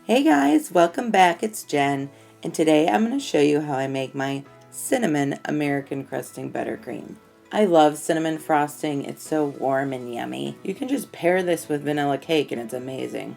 Hey guys, welcome back. It's Jen, and today I'm going to show you how I make my Cinnamon American Crusting Buttercream. I love cinnamon frosting. It's so warm and yummy. You can just pair this with vanilla cake and it's amazing.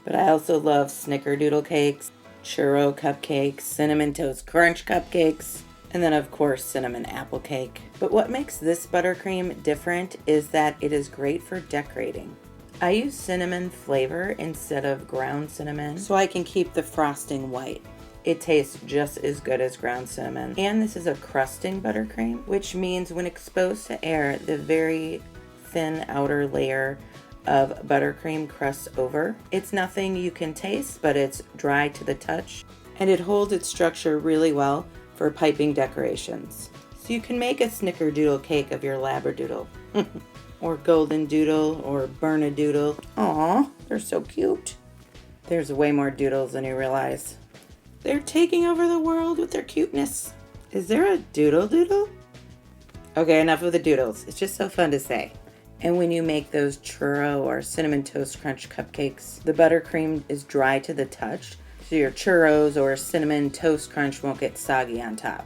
But I also love snickerdoodle cakes, churro cupcakes, cinnamon toast crunch cupcakes, and then of course cinnamon apple cake. But what makes this buttercream different is that it is great for decorating. I use cinnamon flavor instead of ground cinnamon so I can keep the frosting white. It tastes just as good as ground cinnamon. And this is a crusting buttercream, which means when exposed to air, the very thin outer layer of buttercream crusts over. It's nothing you can taste, but it's dry to the touch, and it holds its structure really well for piping decorations. So you can make a snickerdoodle cake of your labradoodle. Or golden doodle, or burn-a-doodle. Aw, they're so cute. There's way more doodles than you realize. They're taking over the world with their cuteness. Is there a doodle doodle? Okay, enough of the doodles. It's just so fun to say. And when you make those churro or cinnamon toast crunch cupcakes, the buttercream is dry to the touch, so your churros or cinnamon toast crunch won't get soggy on top.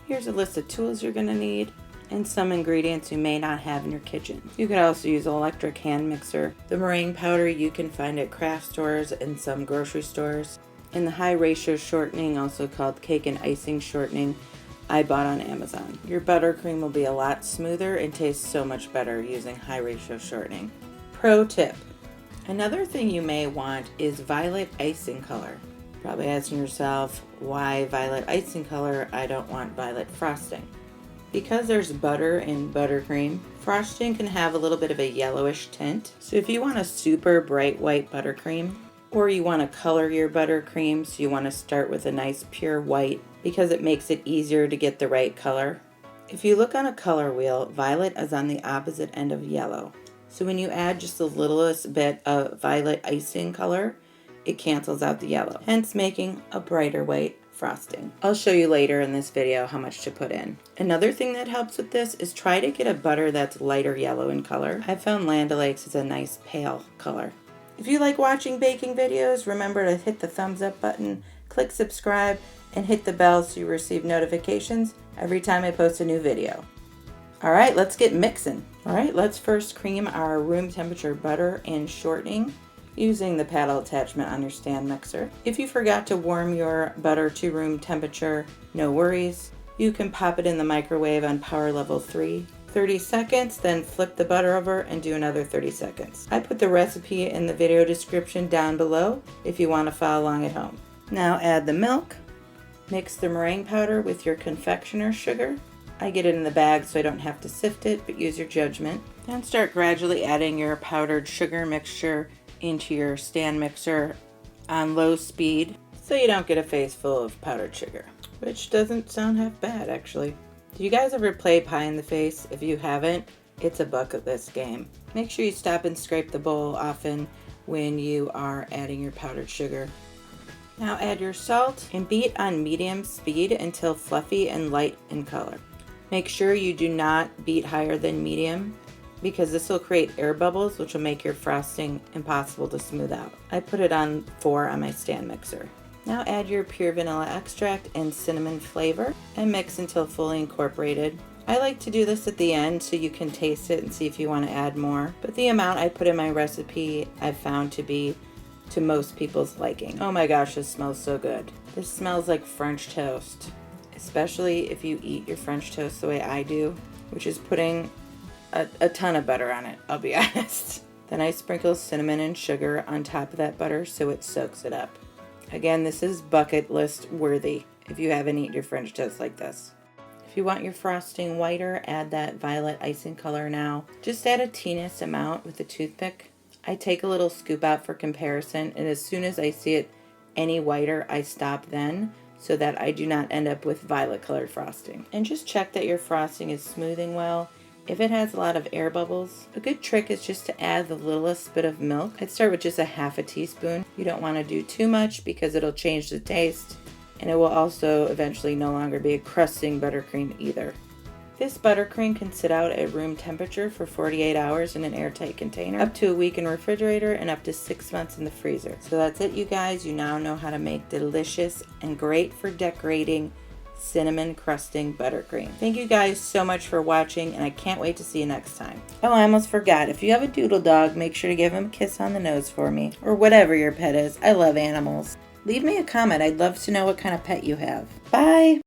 Here's a list of tools you're gonna need, and some ingredients you may not have in your kitchen. You could also use an electric hand mixer. The meringue powder you can find at craft stores and some grocery stores. And the high ratio shortening, also called cake and icing shortening, I bought on Amazon. Your buttercream will be a lot smoother and taste so much better using high ratio shortening. Pro tip. Another thing you may want is violet icing color. Probably asking yourself, why violet icing color? I don't want violet frosting. Because there's butter in buttercream, frosting can have a little bit of a yellowish tint. So if you want a super bright white buttercream, or you want to color your buttercream, so you want to start with a nice pure white because it makes it easier to get the right color. If you look on a color wheel, violet is on the opposite end of yellow. So when you add just the littlest bit of violet icing color, it cancels out the yellow, hence making a brighter white frosting. I'll show you later in this video how much to put in. Another thing that helps with this is try to get a butter that's lighter yellow in color. I found Land O'Lakes is a nice pale color. If you like watching baking videos, remember to hit the thumbs up button, click subscribe, and hit the bell so you receive notifications every time I post a new video. Alright, let's get mixing. Alright, let's first cream our room temperature butter and shortening using the paddle attachment on your stand mixer. If you forgot to warm your butter to room temperature, no worries. You can pop it in the microwave on power level 3. 30 seconds, then flip the butter over and do another 30 seconds. I put the recipe in the video description down below if you want to follow along at home. Now add the milk. Mix the meringue powder with your confectioner's sugar. I get it in the bag so I don't have to sift it, but use your judgment. And start gradually adding your powdered sugar mixture into your stand mixer on low speed so you don't get a face full of powdered sugar, which doesn't sound half bad actually. Do you guys ever play pie in the face? If you haven't, it's a bucket list game. Make sure you stop and scrape the bowl often when you are adding your powdered sugar. Now add your salt and beat on medium speed until fluffy and light in color. Make sure you do not beat higher than medium, because this will create air bubbles which will make your frosting impossible to smooth out. I put it on 4 on my stand mixer. Now add your pure vanilla extract and cinnamon flavor and mix until fully incorporated. I like to do this at the end so you can taste it and see if you want to add more, but the amount I put in my recipe I've found to be to most people's liking. Oh my gosh, this smells so good. This smells like French toast, especially if you eat your French toast the way I do, which is putting a ton of butter on it, I'll be honest. Then I sprinkle cinnamon and sugar on top of that butter so it soaks it up. Again, this is bucket list worthy if you haven't eaten your French toast like this. If you want your frosting whiter, add that violet icing color now. Just add a teeniest amount with a toothpick. I take a little scoop out for comparison, and as soon as I see it any whiter, I stop then so that I do not end up with violet colored frosting. And just check that your frosting is smoothing well. If it has a lot of air bubbles, a good trick is just to add the littlest bit of milk. I'd start with just a half a teaspoon. You don't want to do too much because it'll change the taste, and it will also eventually no longer be a crusting buttercream either. This buttercream can sit out at room temperature for 48 hours in an airtight container, up to a week in refrigerator, and up to 6 months in the freezer. So that's it, you guys. You now know how to make delicious and great for decorating cinnamon crusting buttercream. Thank you guys so much for watching, and I can't wait to see you next time. Oh, I almost forgot. If you have a doodle dog, make sure to give him a kiss on the nose for me, or whatever your pet is. I love animals. Leave me a comment. I'd love to know what kind of pet you have. Bye!